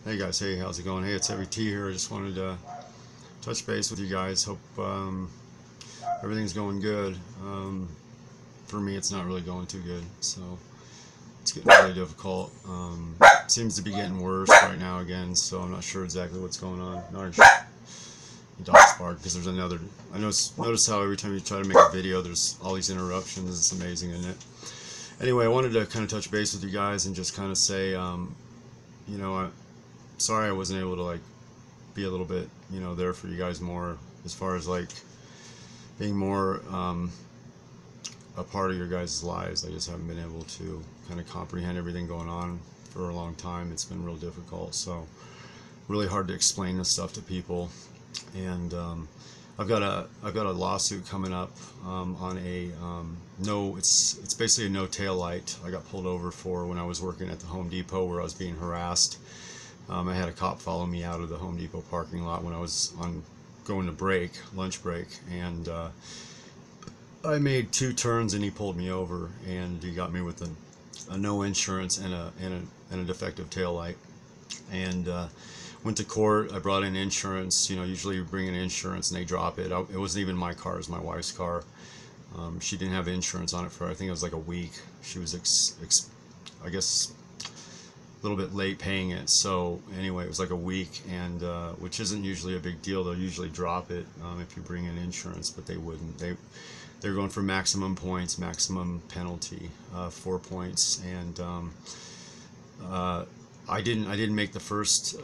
Hey guys, hey, how's it going? Hey, it's Heavy T here. I just wanted to touch base with you guys. Hope everything's going good. For me, it's not really going too good, so it's getting really difficult. Seems to be getting worse right now again, so I'm not sure exactly what's going on. Not sure. Dog's bark because there's another. I notice how every time you try to make a video, there's all these interruptions. It's amazing, isn't it? Anyway, I wanted to kind of touch base with you guys and just kind of say, sorry I wasn't able to be a little bit, there for you guys more as far as being more a part of your guys' lives. I just haven't been able to kind of comprehend everything going on for a long time. It's been real difficult, so really hard to explain this stuff to people. And I've got a lawsuit coming up on a no, it's basically a no tail light I got pulled over for when I was working at the Home Depot where I was being harassed. I had a cop follow me out of the Home Depot parking lot when I was going to lunch break, and I made 2 turns and he pulled me over, and he got me with a no insurance and a defective tail light. And went to court. I brought in insurance. Usually you bring in insurance and they drop it. It wasn't even my car; it was my wife's car. She didn't have insurance on it for, I think it was like a week. She was I guess a little bit late paying it. So anyway, it was like a week, and which isn't usually a big deal. They'll usually drop it if you bring in insurance, but they wouldn't. They're going for maximum points, maximum penalty, 4 points, and I didn't make the first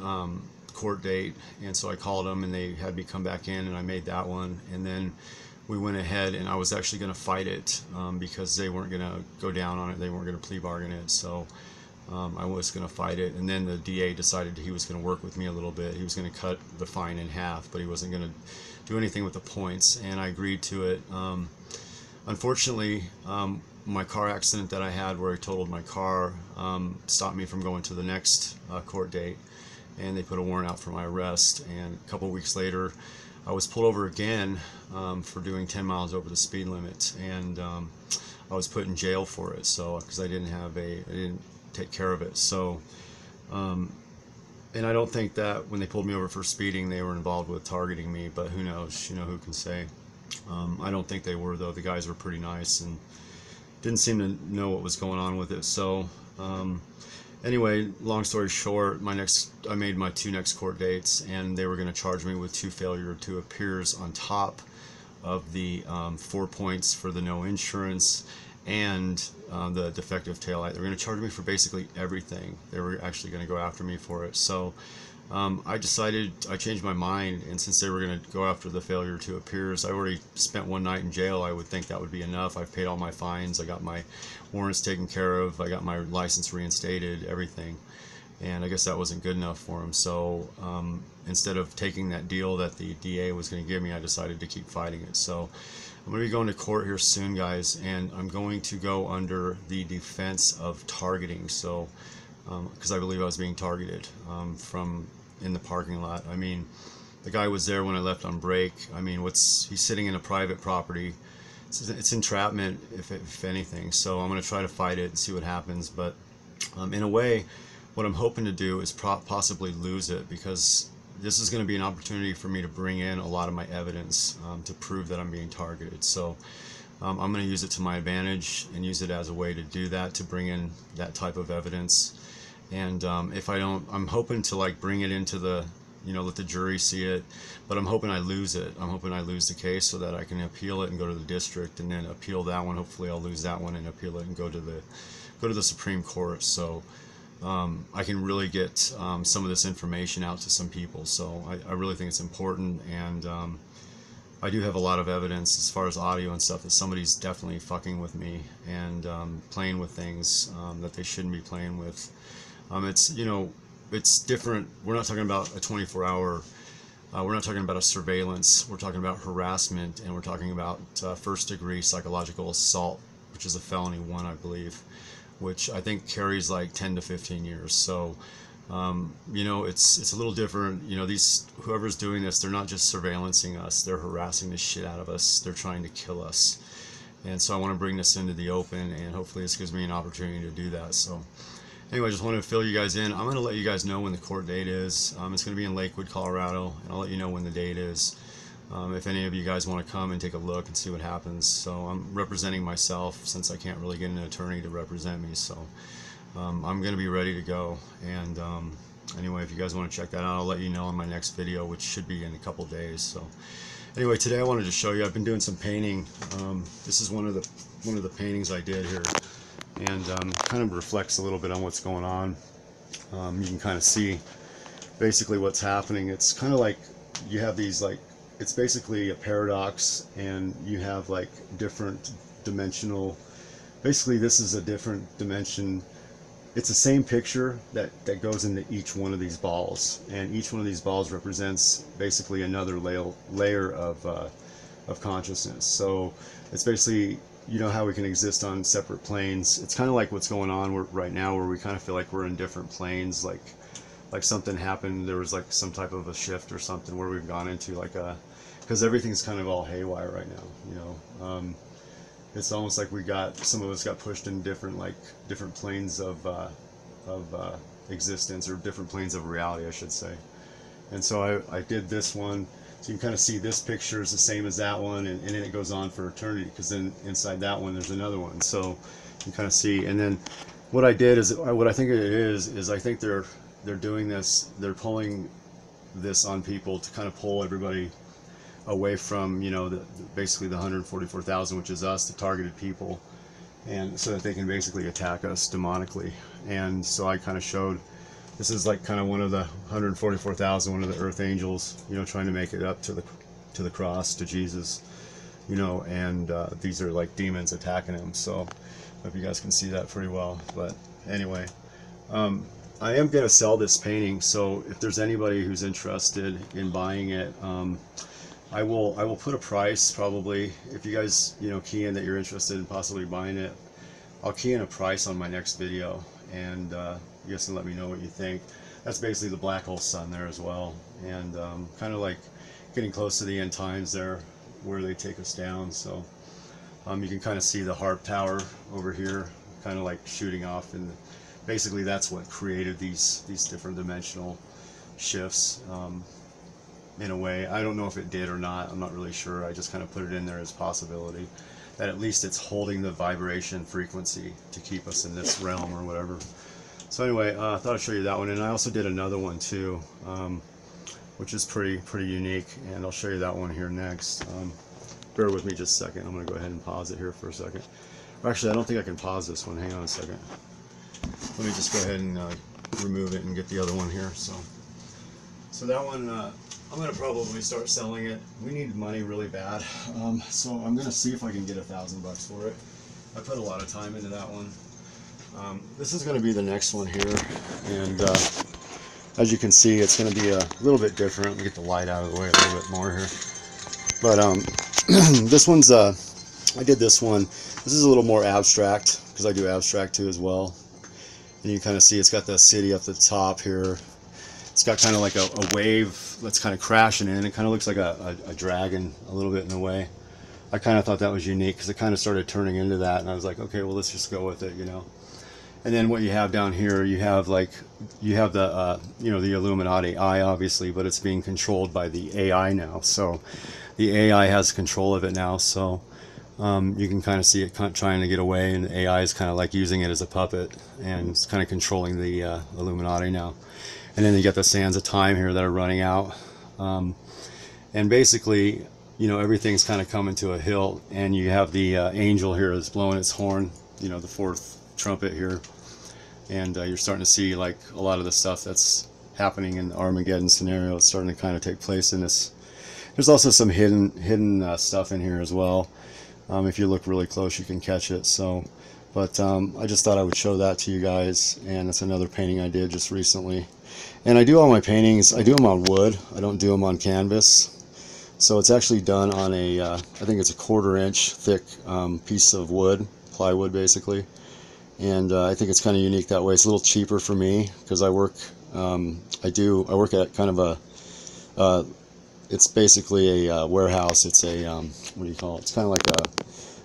court date, and so I called them and they had me come back in, and I made that one, and then we went ahead and I was actually going to fight it because they weren't going to go down on it. They weren't going to plea bargain it, so I was going to fight it. And then the DA decided he was going to work with me a little bit. He was going to cut the fine in half, but he wasn't going to do anything with the points, and I agreed to it. Unfortunately, my car accident that I had where I totaled my car stopped me from going to the next court date, and they put a warrant out for my arrest. And a couple of weeks later, I was pulled over again for doing 10 miles over the speed limit, and I was put in jail for it. So because I didn't take care of it. So and I don't think that when they pulled me over for speeding they were involved with targeting me, but who knows? Who can say? I don't think they were, though. The guys were pretty nice and didn't seem to know what was going on with it. So anyway, long story short, I made my 2 next court dates, and they were going to charge me with 2 failure to appears on top of the 4 points for the no insurance and the defective taillight. They were going to charge me for basically everything. They were actually going to go after me for it. So I changed my mind, and since they were going to go after the failure to appears, I already spent 1 night in jail. I would think that would be enough. I've paid all my fines. I got my warrants taken care of. I got my license reinstated, everything. And I guess that wasn't good enough for them. So instead of taking that deal that the DA was going to give me, I decided to keep fighting it. So I'm going to be going to court here soon, guys, and I'm going to go under the defense of targeting. So because I believe I was being targeted from in the parking lot. I mean, the guy was there when I left on break. I mean, he's sitting in a private property. It's entrapment, if anything. So I'm going to try to fight it and see what happens. But in a way, what I'm hoping to do is possibly lose it, because this is going to be an opportunity for me to bring in a lot of my evidence to prove that I'm being targeted. So I'm going to use it to my advantage and use it as a way to do that, to bring in that type of evidence. And if I don't, I'm hoping to bring it into the, let the jury see it, but I'm hoping I lose it. I'm hoping I lose the case so that I can appeal it and go to the district, and then appeal that one. Hopefully I'll lose that one and appeal it and go to the Supreme Court. So I can really get some of this information out to some people. So I really think it's important, and I do have a lot of evidence as far as audio and stuff that somebody's definitely fucking with me and playing with things that they shouldn't be playing with. It's different. We're not talking about a 24-hour, we're not talking about a surveillance. We're talking about harassment, and we're talking about first-degree psychological assault, which is a felony 1, I believe, which I think carries 10 to 15 years. So, it's a little different. Whoever's doing this, they're not just surveillancing us. They're harassing the shit out of us. They're trying to kill us. And so I want to bring this into the open, and hopefully this gives me an opportunity to do that. So Anyway, I just wanted to fill you guys in. I'm going to let you guys know when the court date is. It's going to be in Lakewood, Colorado, and I'll let you know when the date is. If any of you guys want to come and take a look and see what happens. So I'm representing myself since I can't really get an attorney to represent me. So I'm going to be ready to go. And anyway, if you guys want to check that out, I'll let you know in my next video, which should be in a couple days. So anyway, today I wanted to show you. I've been doing some painting. This is one of the paintings I did here, and kind of reflects a little bit on what's going on. You can kind of see basically what's happening. It's kind of like you have these, like, it's basically a paradox, and you have like different dimensional, basically this is a different dimension. It's the same picture that goes into each one of these balls, and each one of these balls represents basically another layer of consciousness. So it's basically, you know how we can exist on separate planes. It's kind of like what's going on right now, where we kind of feel like we're in different planes, like something happened, there was like some type of a shift or something where we've gone into like a, because everything's kind of all haywire right now, you know. It's almost like some of us got pushed in different planes of existence, or different planes of reality, I should say. And so I did this one, so you can kind of see this picture is the same as that one, and then it goes on for eternity, because then inside that one there's another one. So you can kind of see. And then what I did is, what I think it is I think they're doing this, they're pulling this on people to kind of pull everybody away from, you know, basically the 144,000, which is us, the targeted people, and so that they can basically attack us demonically. And so I kind of showed, this is like kind of one of the 144,000, one of the earth angels, you know, trying to make it up to the cross, to Jesus, you know, and these are like demons attacking him. So I hope you guys can see that pretty well. But anyway, I am going to sell this painting, so if there's anybody who's interested in buying it, I will put a price, probably, if you guys, you know, key in that you're interested in possibly buying it. I'll key in a price on my next video, and you guys can let me know what you think. That's basically the black hole sun there as well, and kind of like getting close to the end times there, where they take us down. So you can kind of see the harp tower over here, kind of like shooting off, and basically that's what created these different dimensional shifts. In a way, I don't know if it did or not, I'm not really sure. I just kind of put it in there as a possibility, that at least it's holding the vibration frequency to keep us in this realm or whatever. So anyway, I thought I'd show you that one, and I also did another one too, which is pretty unique, and I'll show you that one here next. Bear with me just a second. I'm going to go ahead and pause it here for a second. Or actually, I don't think I can pause this one. Hang on a second. Let me just go ahead and remove it and get the other one here. So that one, I'm going to probably start selling it. We need money really bad, so I'm going to see if I can get $1,000 for it. I put a lot of time into that one. This is going to be the next one here, and as you can see, it's going to be a little bit different. Let me get the light out of the way a little bit more here. But this one's, I did this one. This is a little more abstract, because I do abstract too as well. And you kind of see it's got the city up the top here. It's got kind of like a wave that's kind of crashing in. It kind of looks like a dragon a little bit in a way. I kind of thought that was unique, because it kind of started turning into that, and I was like, okay, well, let's just go with it, you know. And then what you have down here, you have the you know, the Illuminati eye, obviously, but it's being controlled by the AI now. So the AI has control of it now. So you can kind of see it trying to get away, and the AI is kind of like using it as a puppet, and it's kind of controlling the Illuminati now. And then you got the sands of time here that are running out, and basically, you know, everything's kind of coming to a hill, and you have the angel here that's blowing its horn, you know, the fourth trumpet here, and you're starting to see like a lot of the stuff that's happening in the Armageddon scenario. It's starting to kind of take place in this. There's also some hidden stuff in here as well. If you look really close, you can catch it. So, but I just thought I would show that to you guys, and it's another painting I did just recently. And I do all my paintings, I do them on wood, I don't do them on canvas. So it's actually done on a, I think it's a 1/4 inch thick piece of wood, plywood basically. And I think it's kind of unique that way. It's a little cheaper for me, because I work, I work at kind of a, it's basically a warehouse. It's a, what do you call it? It's kind of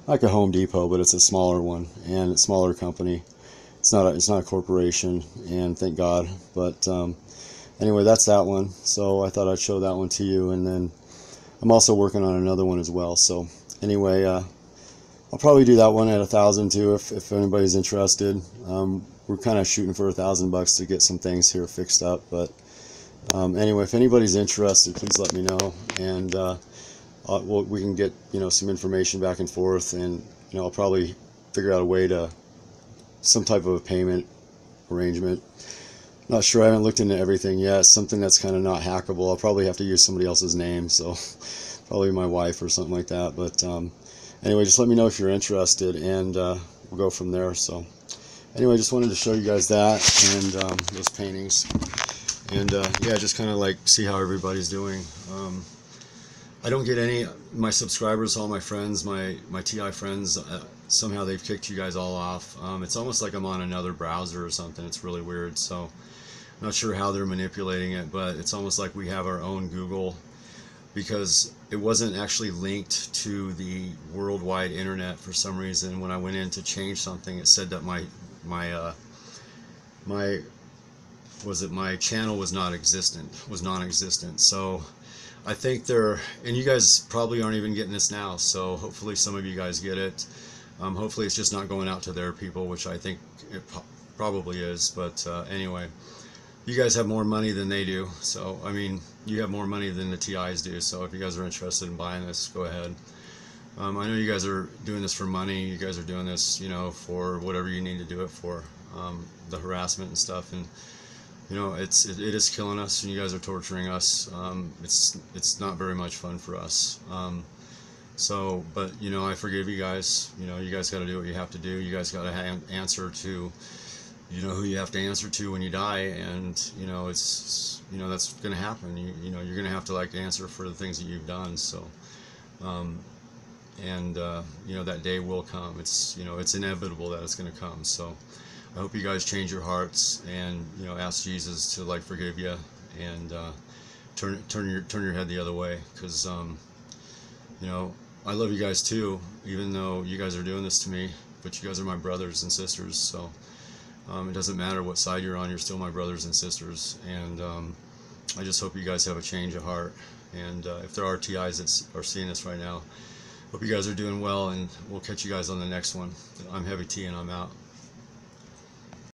like a Home Depot, but it's a smaller one, and a smaller company. it's not a corporation, and thank God. But anyway, that's that one. So I thought I'd show that one to you, and then I'm also working on another one as well. So anyway, I'll probably do that one at 1,000 too, if anybody's interested. We're kind of shooting for $1,000 to get some things here fixed up. But anyway, if anybody's interested, please let me know, and we can get some information back and forth, and I'll probably figure out a way to some type of a payment arrangement. Not sure, I haven't looked into everything yet. Something that's kind of not hackable. I'll probably have to use somebody else's name, so probably my wife or something like that. But anyway, just let me know if you're interested, and we'll go from there. So anyway, just wanted to show you guys that and those paintings, and yeah, just kind of like see how everybody's doing. I don't get any, my subscribers, all my friends, my TI friends, somehow they've kicked you guys all off. It's almost like I'm on another browser or something. It's really weird. So I'm not sure how they're manipulating it, but it's almost like we have our own Google, because it wasn't actually linked to the worldwide internet for some reason. When I went in to change something, it said that my channel was non-existent. So I think and you guys probably aren't even getting this now, so hopefully some of you guys get it. Hopefully it's just not going out to their people, which I think it probably is. But anyway, you guys have more money than they do, so I mean, you have more money than the TIs do, so if you guys are interested in buying this, go ahead. I know you guys are doing this for money. You guys are doing this, for whatever you need to do it for, the harassment and stuff, and it is killing us, and you guys are torturing us. It's not very much fun for us. But I forgive you guys. You guys got to do what you have to do. You guys got to answer to, who you have to answer to when you die, and it's that's going to happen. You're going to have to answer for the things that you've done. So, that day will come. It's it's inevitable that it's going to come. So I hope you guys change your hearts and ask Jesus to forgive you, and turn your head the other way, because I love you guys too, even though you guys are doing this to me, but you guys are my brothers and sisters. So it doesn't matter what side you're on, you're still my brothers and sisters, and I just hope you guys have a change of heart. And if there are TIs that are seeing this right now, hope you guys are doing well, and we'll catch you guys on the next one. I'm Heavy T, and I'm out.